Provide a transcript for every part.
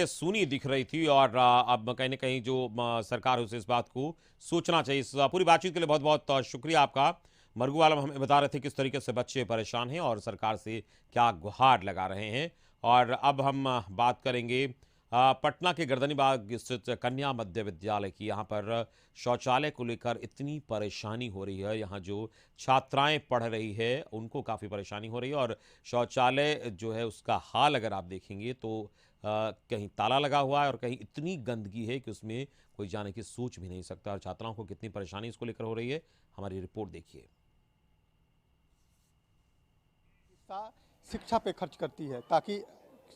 सूनी दिख रही थी और अब कहीं न कहीं जो सरकार है उसे इस बात को सोचना चाहिए। इस पूरी बातचीत के लिए बहुत-बहुत शुक्रिया आपका। मरगू आलम हमें बता रहे थे किस तरीके से बच्चे परेशान हैं और सरकार से क्या गुहार लगा रहे हैं। और अब हम बात करेंगे पटना के गर्दनीबाग स्थित कन्या मध्य विद्यालय की। यहाँ पर शौचालय को लेकर इतनी परेशानी हो रही है। यहाँ जो छात्राएँ पढ़ रही है उनको काफ़ी परेशानी हो रही है और शौचालय जो है उसका हाल अगर आप देखेंगे तो कहीं ताला लगा हुआ है और कहीं इतनी गंदगी है कि उसमें कोई जाने की सोच भी नहीं सकता। और छात्राओं को कितनी परेशानी इसको लेकर हो रही है, हमारी रिपोर्ट देखिए। शिक्षा पे खर्च करती है ताकि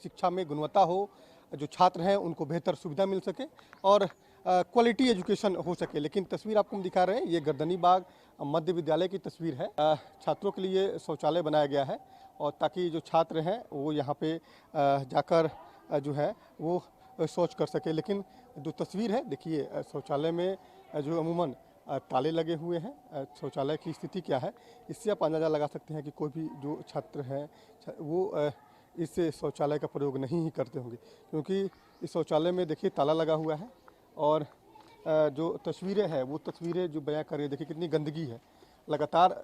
शिक्षा में गुणवत्ता हो, जो छात्र हैं उनको बेहतर सुविधा मिल सके और क्वालिटी एजुकेशन हो सके। लेकिन तस्वीर आपको हम दिखा रहे हैं, ये गर्दनीबाग मध्य विद्यालय की तस्वीर है। छात्रों के लिए शौचालय बनाया गया है और ताकि जो छात्र हैं वो यहाँ पे जाकर जो है वो शौच कर सके। लेकिन जो तस्वीर है देखिए, शौचालय में जो अमूमन ताले लगे हुए हैं। शौचालय की स्थिति क्या है इससे आप अंदाज़ा लगा सकते हैं कि कोई भी जो छात्र हैं वो इस शौचालय का प्रयोग नहीं ही करते होंगे, क्योंकि इस शौचालय में देखिए ताला लगा हुआ है। और जो तस्वीरें हैं वो तस्वीरें जो बयां कर रही है, देखिए कितनी गंदगी है। लगातार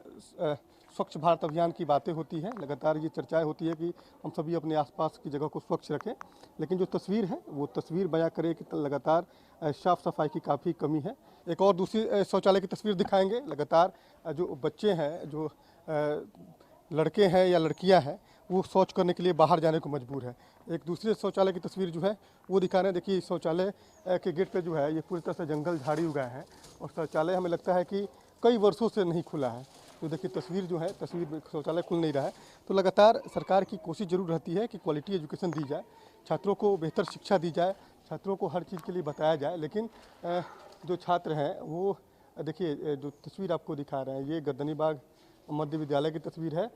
स्वच्छ भारत अभियान की बातें होती हैं, लगातार ये चर्चाएं होती है कि हम सभी अपने आसपास की जगह को स्वच्छ रखें। लेकिन जो तस्वीर है वो तस्वीर बयां करे कि लगातार साफ सफाई की काफ़ी कमी है। एक और दूसरी शौचालय की तस्वीर दिखाएंगे। लगातार जो बच्चे हैं, जो लड़के हैं या लड़कियां हैं, वो शौच करने के लिए बाहर जाने को मजबूर है। एक दूसरे शौचालय की तस्वीर जो है वो दिखा रहे हैं। देखिए शौचालय के गेट पे जो है ये पूरी तरह से जंगल झाड़ी उगा है और शौचालय हमें लगता है कि कई वर्षों से नहीं खुला है। तो देखिए तस्वीर जो है, तस्वीर में शौचालय खुल नहीं रहा है। तो लगातार सरकार की कोशिश जरूर रहती है कि क्वालिटी एजुकेशन दी जाए, छात्रों को बेहतर शिक्षा दी जाए, छात्रों को हर चीज़ के लिए बताया जाए। लेकिन जो छात्र हैं वो देखिए जो तस्वीर आपको दिखा रहे हैं ये गर्दनीबाग मध्य विद्यालय की तस्वीर है।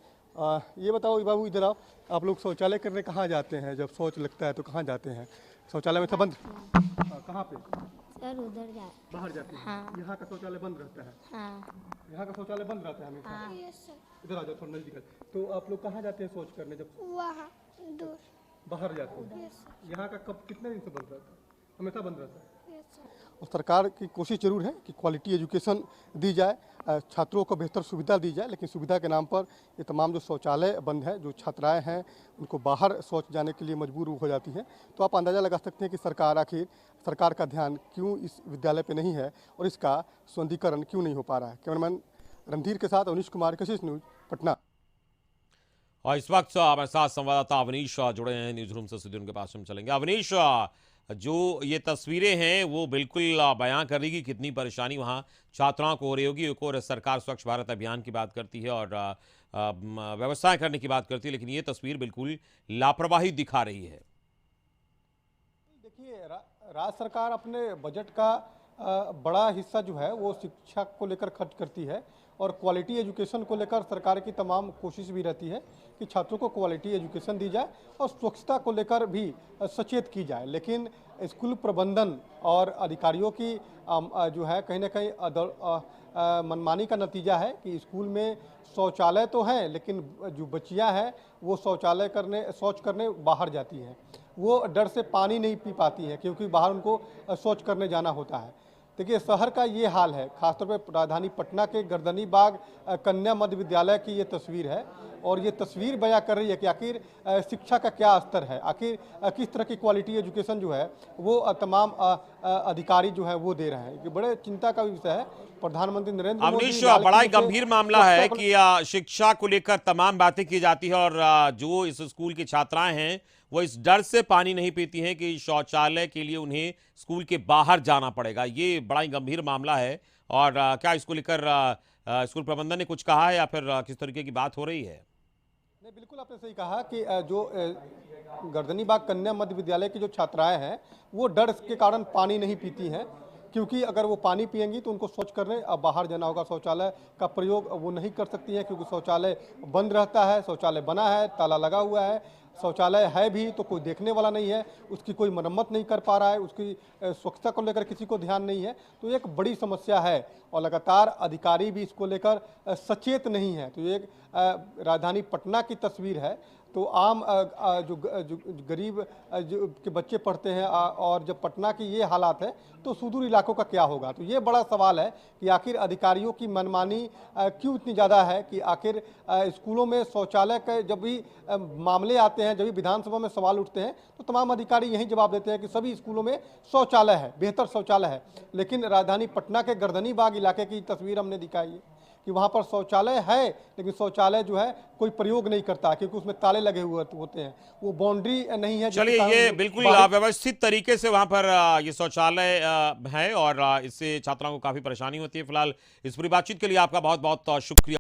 ये बताओ बाबू, इधर आओ, आप लोग शौचालय करने कहाँ जाते हैं? जब शौच लगता है तो कहाँ जाते हैं? शौचालय में था बंद? कहाँ पे? सर उधर जा बाहर जाते हैं। हाँ। यहाँ का शौचालय बंद रहता है? हाँ। यहाँ का शौचालय बंद रहता है हमेशा? हाँ। इधर आ जाओ थोड़ा नजदीक। तो आप लोग कहाँ जाते हैं शौच करने जब वहाँ दूर? बाहर जाते हैं? यहाँ का कब कितने दिन से बंद रहता है? हमेशा बंद रहता है? और सरकार की कोशिश जरूर है कि क्वालिटी एजुकेशन दी जाए, छात्रों को बेहतर सुविधा दी जाए। लेकिन सुविधा के नाम पर ये तमाम जो शौचालय बंद है, जो छात्राएं हैं उनको बाहर शौच जाने के लिए मजबूर हो जाती हैं। तो आप अंदाज़ा लगा सकते हैं कि सरकार का ध्यान क्यों इस विद्यालय पे नहीं है और इसका सौंदर्यीकरण क्यों नहीं हो पा रहा है। कैमरामैन रणधीर के साथ अवनीश कुमार, कशिश न्यूज, पटना। और इस वक्त हमारे साथ संवाददाता अवनीश जुड़े हैं न्यूज रूम से, सीधे उनके पास हम चलेंगे। अवनीश, जो ये तस्वीरें हैं वो बिल्कुल बयां कर रही कि कितनी परेशानी वहाँ छात्राओं को हो रही होगी। एक और सरकार स्वच्छ भारत अभियान की बात करती है और व्यवस्थाएं करने की बात करती है, लेकिन ये तस्वीर बिल्कुल लापरवाही दिखा रही है। देखिए राज्य सरकार अपने बजट का बड़ा हिस्सा जो है वो शिक्षा को लेकर खर्च करती है और क्वालिटी एजुकेशन को लेकर सरकार की तमाम कोशिश भी रहती है कि छात्रों को क्वालिटी एजुकेशन दी जाए और स्वच्छता को लेकर भी सचेत की जाए। लेकिन स्कूल प्रबंधन और अधिकारियों की जो है कहीं ना कहीं मनमानी का नतीजा है कि स्कूल में शौचालय तो हैं लेकिन जो बच्चियां हैं वो शौच करने बाहर जाती हैं। वो डर से पानी नहीं पी पाती हैं क्योंकि बाहर उनको शौच करने जाना होता है। देखिए शहर का ये हाल है, खासतौर पर राजधानी पटना के गर्दनीबाग कन्या मध्य विद्यालय की ये तस्वीर है और ये तस्वीर बयां कर रही है कि आखिर शिक्षा का क्या स्तर है, आखिर किस तरह की क्वालिटी एजुकेशन जो है वो तमाम अधिकारी जो है वो दे रहे हैं। ये बड़े चिंता का विषय है। प्रधानमंत्री नरेंद्र मोदी अवनीश, बड़ा ही गंभीर मामला है कि शिक्षा को लेकर तमाम बातें की जाती है और जो इस स्कूल की छात्राएं हैं वो इस डर से पानी नहीं पीती हैं कि शौचालय के लिए उन्हें स्कूल के बाहर जाना पड़ेगा। ये बड़ा ही गंभीर मामला है। और क्या इसको लेकर स्कूल प्रबंधन ने कुछ कहा है या फिर किस तरीके की बात हो रही है? नहीं, बिल्कुल आपने सही कहा कि जो गर्दनीबाग कन्या मध्य विद्यालय की जो छात्राएं हैं वो डर के कारण पानी नहीं पीती हैं, क्योंकि अगर वो पानी पिएंगी तो उनको शौच करने अब बाहर जाना होगा। शौचालय का प्रयोग वो नहीं कर सकती हैं क्योंकि शौचालय बंद रहता है, शौचालय बना है, ताला लगा हुआ है। शौचालय है भी तो कोई देखने वाला नहीं है, उसकी कोई मरम्मत नहीं कर पा रहा है, उसकी स्वच्छता को लेकर किसी को ध्यान नहीं है। तो ये एक बड़ी समस्या है और लगातार अधिकारी भी इसको लेकर सचेत नहीं है। तो ये एक राजधानी पटना की तस्वीर है तो आम जो गरीब जो के बच्चे पढ़ते हैं और जब पटना की ये हालात है तो सुदूर इलाकों का क्या होगा। तो ये बड़ा सवाल है कि आखिर अधिकारियों की मनमानी क्यों इतनी ज़्यादा है कि आखिर स्कूलों में शौचालय के जब भी मामले आते हैं, जब भी विधानसभा में सवाल उठते हैं तो तमाम अधिकारी यही जवाब देते हैं कि सभी स्कूलों में शौचालय है, बेहतर शौचालय है। लेकिन राजधानी पटना के गर्दनी बाग इलाके की तस्वीर हमने दिखाई है कि वहाँ पर शौचालय है, लेकिन शौचालय जो है कोई प्रयोग नहीं करता क्योंकि उसमें ताले लगे हुए होते हैं, वो बाउंड्री नहीं है। चलिए, ये बिल्कुल व्यवस्थित तरीके से वहां पर ये शौचालय है और इससे छात्राओं को काफी परेशानी होती है। फिलहाल इस पूरी बातचीत के लिए आपका बहुत बहुत शुक्रिया।